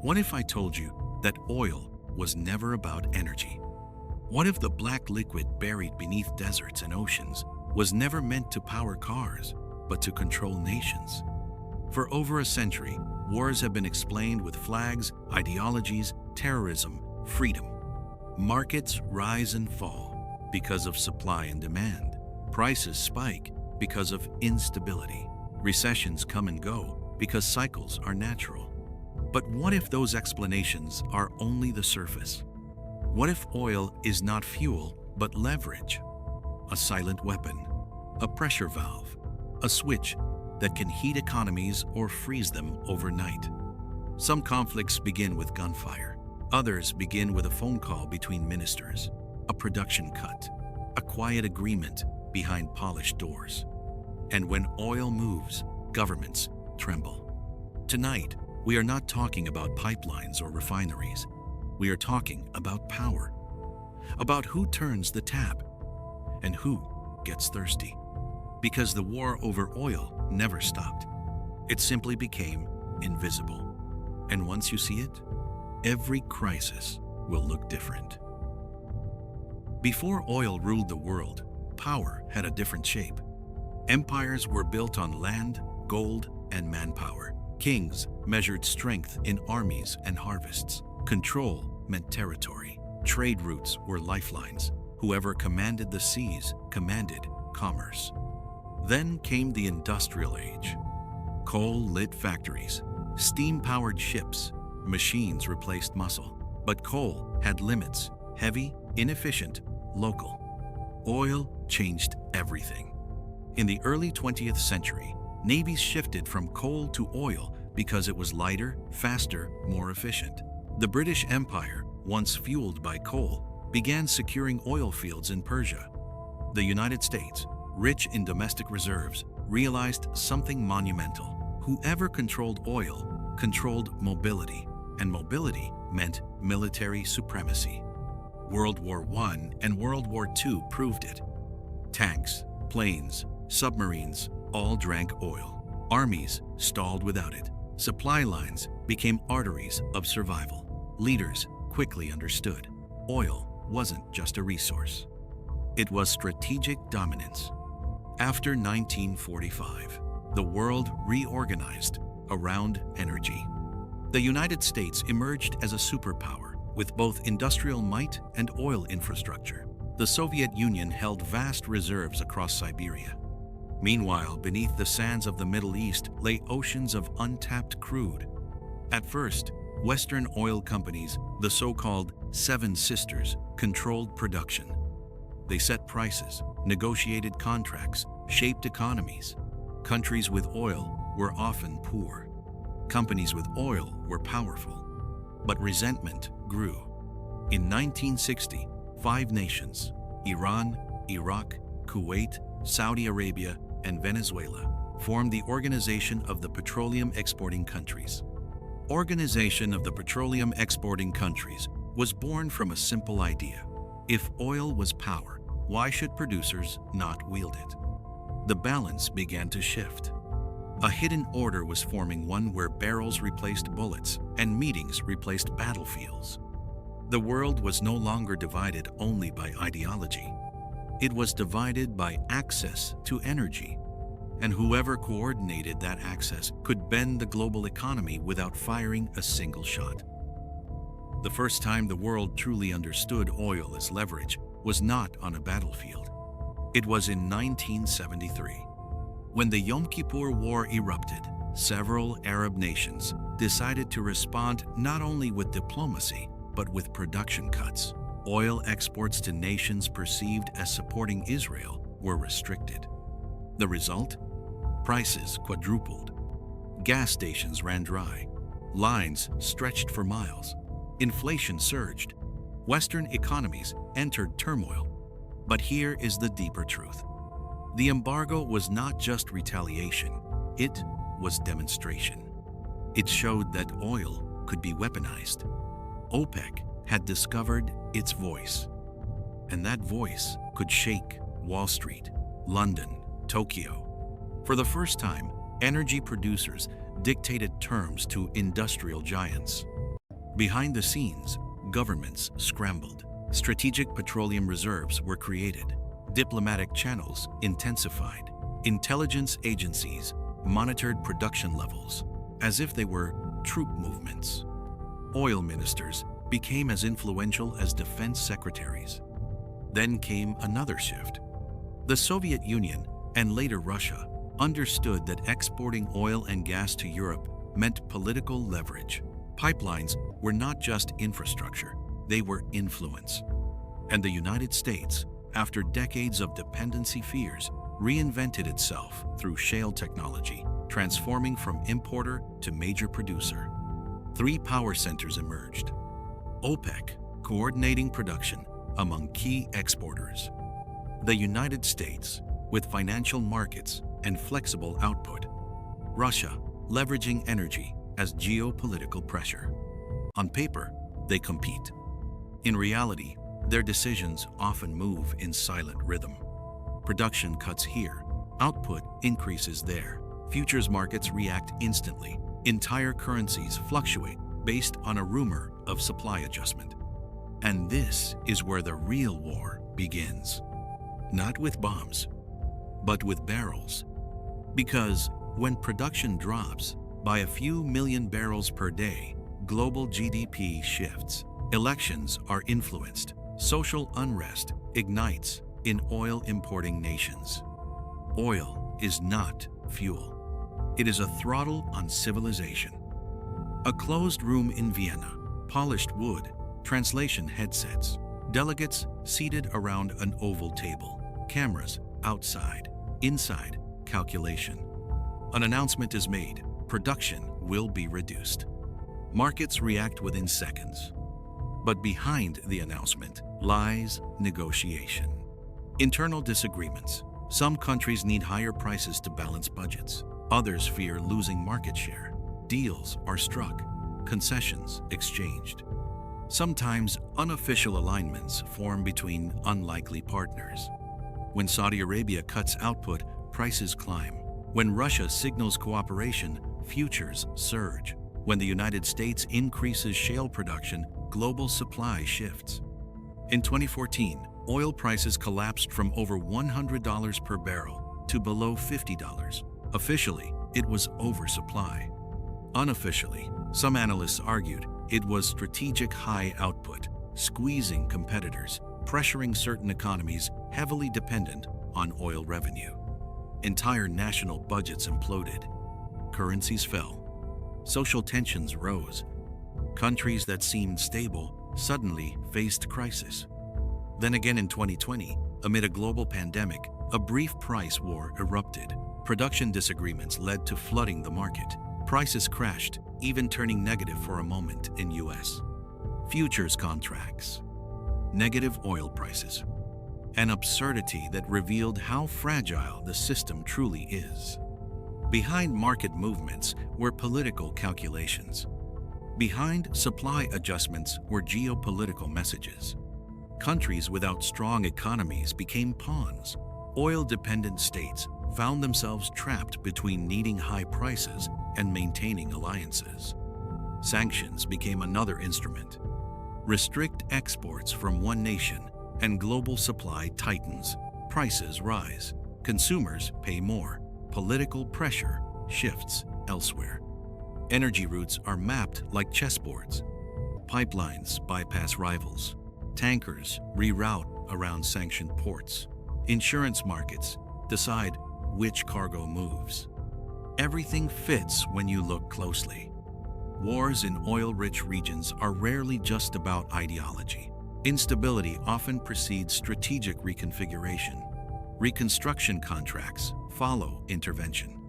What if I told you that oil was never about energy? What if the black liquid buried beneath deserts and oceans was never meant to power cars, but to control nations? For over a century, wars have been explained with flags, ideologies, terrorism, freedom. Markets rise and fall because of supply and demand. Prices spike because of instability. Recessions come and go because cycles are natural. But what if those explanations are only the surface? What if oil is not fuel but leverage? A silent weapon, a pressure valve, a switch that can heat economies or freeze them overnight. Some conflicts begin with gunfire. Others begin with a phone call between ministers, a production cut, a quiet agreement behind polished doors. And when oil moves, governments tremble. Tonight, we are not talking about pipelines or refineries. We are talking about power, about who turns the tap and who gets thirsty. Because the war over oil never stopped. It simply became invisible. And once you see it, every crisis will look different. Before oil ruled the world, power had a different shape. Empires were built on land, gold, and manpower. Kings measured strength in armies and harvests. Control meant territory. Trade routes were lifelines. Whoever commanded the seas commanded commerce. Then came the industrial age. Coal lit factories, steam-powered ships, machines replaced muscle. But coal had limits: heavy, inefficient, local. Oil changed everything. In the early 20th century, navies shifted from coal to oil because it was lighter, faster, more efficient. The British Empire, once fueled by coal, began securing oil fields in Persia. The United States, rich in domestic reserves, realized something monumental. Whoever controlled oil controlled mobility, and mobility meant military supremacy. World War I and World War II proved it. Tanks, planes, submarines all drank oil. Armies stalled without it. Supply lines became arteries of survival. Leaders quickly understood oil wasn't just a resource. It was strategic dominance. After 1945, the world reorganized around energy. The United States emerged as a superpower with both industrial might and oil infrastructure. The Soviet Union held vast reserves across Siberia. Meanwhile, beneath the sands of the Middle East lay oceans of untapped crude. At first, Western oil companies, the so-called Seven Sisters, controlled production. They set prices, negotiated contracts, shaped economies. Countries with oil were often poor. Companies with oil were powerful. But resentment grew. In 1960, 5 nations, Iran, Iraq, Kuwait, Saudi Arabia, and Venezuela, formed the Organization of the Petroleum Exporting Countries. Organization of the Petroleum Exporting Countries was born from a simple idea. If oil was power, why should producers not wield it? The balance began to shift. A hidden order was forming, one where barrels replaced bullets and meetings replaced battlefields. The world was no longer divided only by ideology. It was divided by access to energy, and whoever coordinated that access could bend the global economy without firing a single shot. The first time the world truly understood oil as leverage was not on a battlefield. It was in 1973. When the Yom Kippur War erupted, several Arab nations decided to respond not only with diplomacy, but with production cuts. Oil exports to nations perceived as supporting Israel were restricted. The result? Prices quadrupled. Gas stations ran dry. Lines stretched for miles. Inflation surged. Western economies entered turmoil. But here is the deeper truth. The embargo was not just retaliation. It was demonstration. It showed that oil could be weaponized. OPEC had discovered its voice, and that voice could shake Wall Street, London, Tokyo. For the first time, energy producers dictated terms to industrial giants. Behind the scenes, governments scrambled. Strategic petroleum reserves were created. Diplomatic channels intensified. Intelligence agencies monitored production levels as if they were troop movements. Oil ministers became as influential as defense secretaries. Then came another shift. The Soviet Union, and later Russia, understood that exporting oil and gas to Europe meant political leverage. Pipelines were not just infrastructure, they were influence. And the United States, after decades of dependency fears, reinvented itself through shale technology, transforming from importer to major producer. 3 power centers emerged. OPEC, coordinating production among key exporters. The United States, with financial markets and flexible output. Russia, leveraging energy as geopolitical pressure. On paper, they compete. In reality, their decisions often move in silent rhythm. Production cuts here, output increases there. Futures markets react instantly. Entire currencies fluctuate based on a rumor of supply adjustment. And this is where the real war begins. Not with bombs, but with barrels. Because when production drops by a few million barrels per day, global GDP shifts. Elections are influenced. Social unrest ignites in oil-importing nations. Oil is not fuel. It is a throttle on civilization. A closed room in Vienna, polished wood, translation headsets, delegates seated around an oval table, cameras outside, inside, calculation. An announcement is made. Production will be reduced. Markets react within seconds. But behind the announcement lies negotiation. Internal disagreements. Some countries need higher prices to balance budgets. Others fear losing market share. Deals are struck. Concessions exchanged. Sometimes unofficial alignments form between unlikely partners. When Saudi Arabia cuts output, prices climb. When Russia signals cooperation, futures surge. When the United States increases shale production, global supply shifts. In 2014, oil prices collapsed from over $100 per barrel to below $50. Officially, it was oversupply. Unofficially, some analysts argued it was strategic high output, squeezing competitors, pressuring certain economies heavily dependent on oil revenue. Entire national budgets imploded. Currencies fell. Social tensions rose. Countries that seemed stable suddenly faced crisis. Then again in 2020, amid a global pandemic, a brief price war erupted. Production disagreements led to flooding the market. Prices crashed, even turning negative for a moment in US. Futures contracts. Negative oil prices. An absurdity that revealed how fragile the system truly is. Behind market movements were political calculations. Behind supply adjustments were geopolitical messages. Countries without strong economies became pawns. Oil-dependent states found themselves trapped between needing high prices and maintaining alliances. Sanctions became another instrument. Restrict exports from one nation and global supply tightens. Prices rise. Consumers pay more. Political pressure shifts elsewhere. Energy routes are mapped like chessboards. Pipelines bypass rivals. Tankers reroute around sanctioned ports. Insurance markets decide which cargo moves. Everything fits when you look closely. Wars in oil-rich regions are rarely just about ideology. Instability often precedes strategic reconfiguration. Reconstruction contracts follow intervention.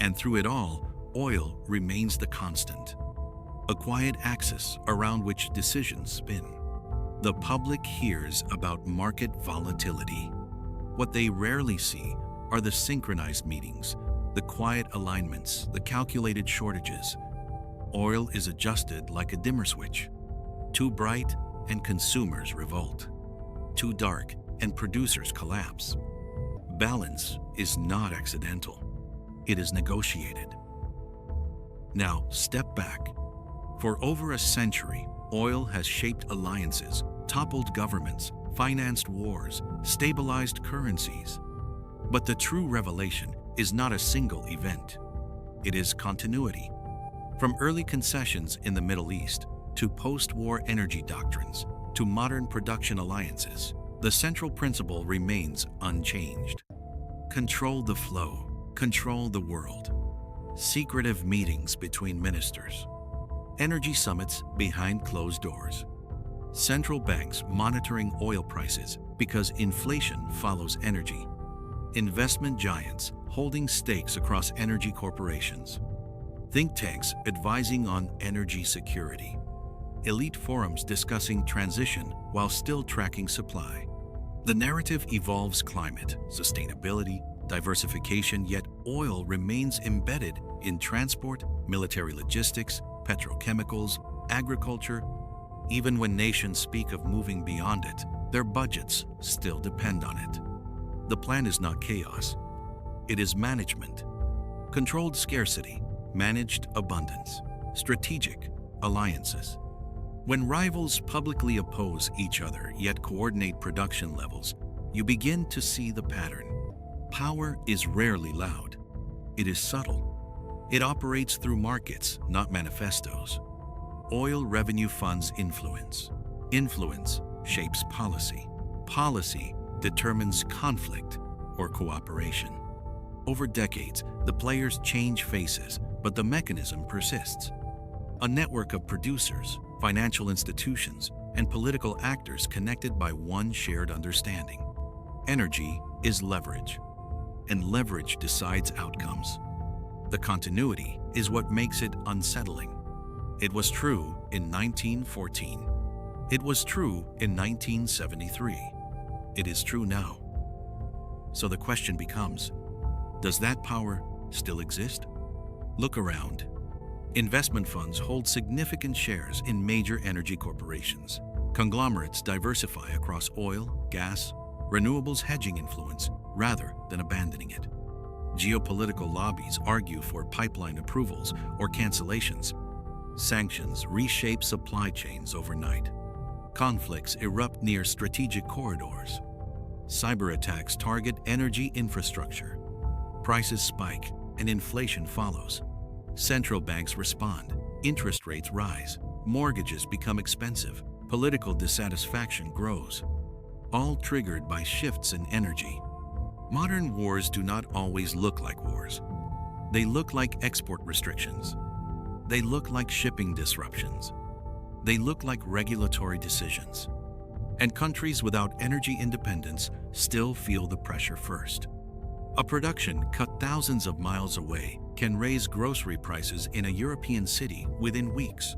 And through it all, oil remains the constant. A quiet axis around which decisions spin. The public hears about market volatility. What they rarely see are the synchronized meetings, the quiet alignments, the calculated shortages. Oil is adjusted like a dimmer switch. Too bright and consumers revolt. Too dark and producers collapse. Balance is not accidental. It is negotiated. Now, step back. For over a century, oil has shaped alliances, toppled governments, financed wars, stabilized currencies. But the true revelation is not a single event. It is continuity. From early concessions in the Middle East to post-war energy doctrines to modern production alliances, the central principle remains unchanged. Control the flow, control the world. Secretive meetings between ministers. Energy summits behind closed doors. Central banks monitoring oil prices because inflation follows energy. Investment giants holding stakes across energy corporations. Think tanks advising on energy security. Elite forums discussing transition while still tracking supply. The narrative evolves: climate, sustainability, diversification, yet oil remains embedded in transport, military logistics, petrochemicals, agriculture. Even when nations speak of moving beyond it, their budgets still depend on it. The plan is not chaos. It is management. Controlled scarcity, managed abundance, strategic alliances. When rivals publicly oppose each other yet coordinate production levels, you begin to see the pattern. Power is rarely loud. It is subtle. It operates through markets, not manifestos. Oil revenue funds influence. Influence shapes policy. Policy determines conflict or cooperation. Over decades, the players change faces, but the mechanism persists. A network of producers, financial institutions, and political actors connected by one shared understanding. Energy is leverage, and leverage decides outcomes. The continuity is what makes it unsettling. It was true in 1914. It was true in 1973. It is true now. So the question becomes, does that power still exist? Look around. Investment funds hold significant shares in major energy corporations. Conglomerates diversify across oil, gas, renewables, hedging influence rather than abandoning it. Geopolitical lobbies argue for pipeline approvals or cancellations. Sanctions reshape supply chains overnight. Conflicts erupt near strategic corridors. Cyber attacks target energy infrastructure. Prices spike and inflation follows. Central banks respond. Interest rates rise. Mortgages become expensive. Political dissatisfaction grows. All triggered by shifts in energy. Modern wars do not always look like wars. They look like export restrictions. They look like shipping disruptions. They look like regulatory decisions. And countries without energy independence still feel the pressure first. A production cut thousands of miles away can raise grocery prices in a European city within weeks.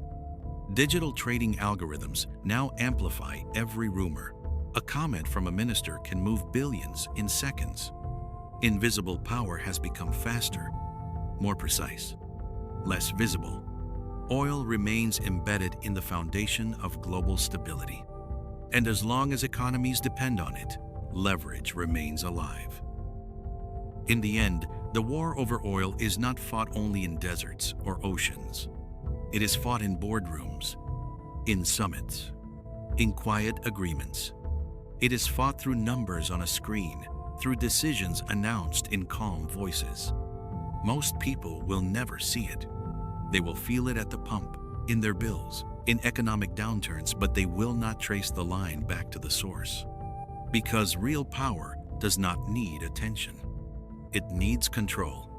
Digital trading algorithms now amplify every rumor. A comment from a minister can move billions in seconds. Invisible power has become faster, more precise, less visible. Oil remains embedded in the foundation of global stability. And as long as economies depend on it, leverage remains alive. In the end, the war over oil is not fought only in deserts or oceans. It is fought in boardrooms, in summits, in quiet agreements. It is fought through numbers on a screen, through decisions announced in calm voices. Most people will never see it. They will feel it at the pump, in their bills, in economic downturns, but they will not trace the line back to the source. Because real power does not need attention. It needs control.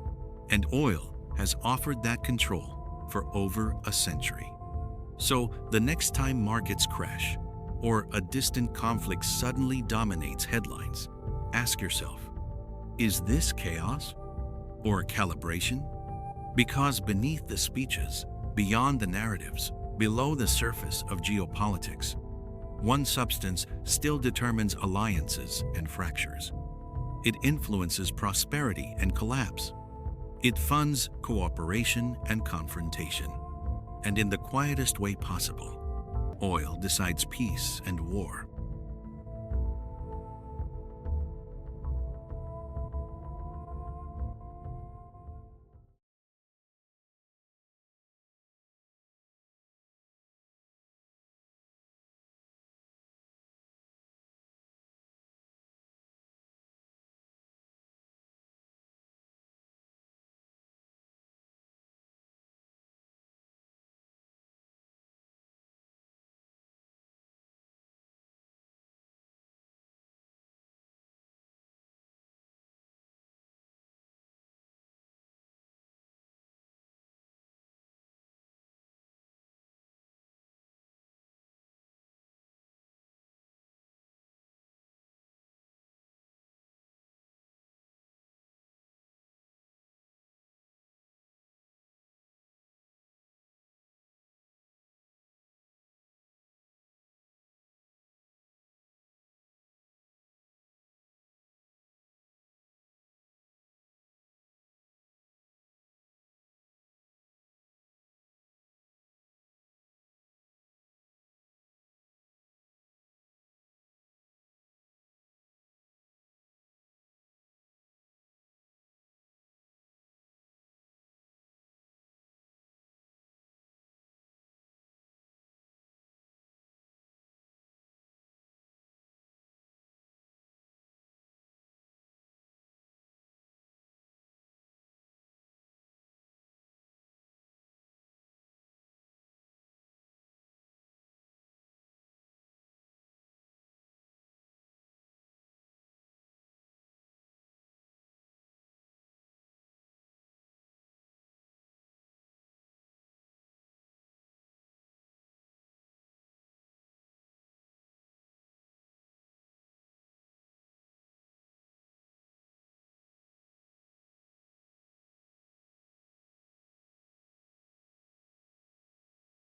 And oil has offered that control for over a century. So the next time markets crash, or a distant conflict suddenly dominates headlines, ask yourself, is this chaos or calibration? Because beneath the speeches, beyond the narratives, below the surface of geopolitics, one substance still determines alliances and fractures. It influences prosperity and collapse. It funds cooperation and confrontation. And in the quietest way possible, oil decides peace and war.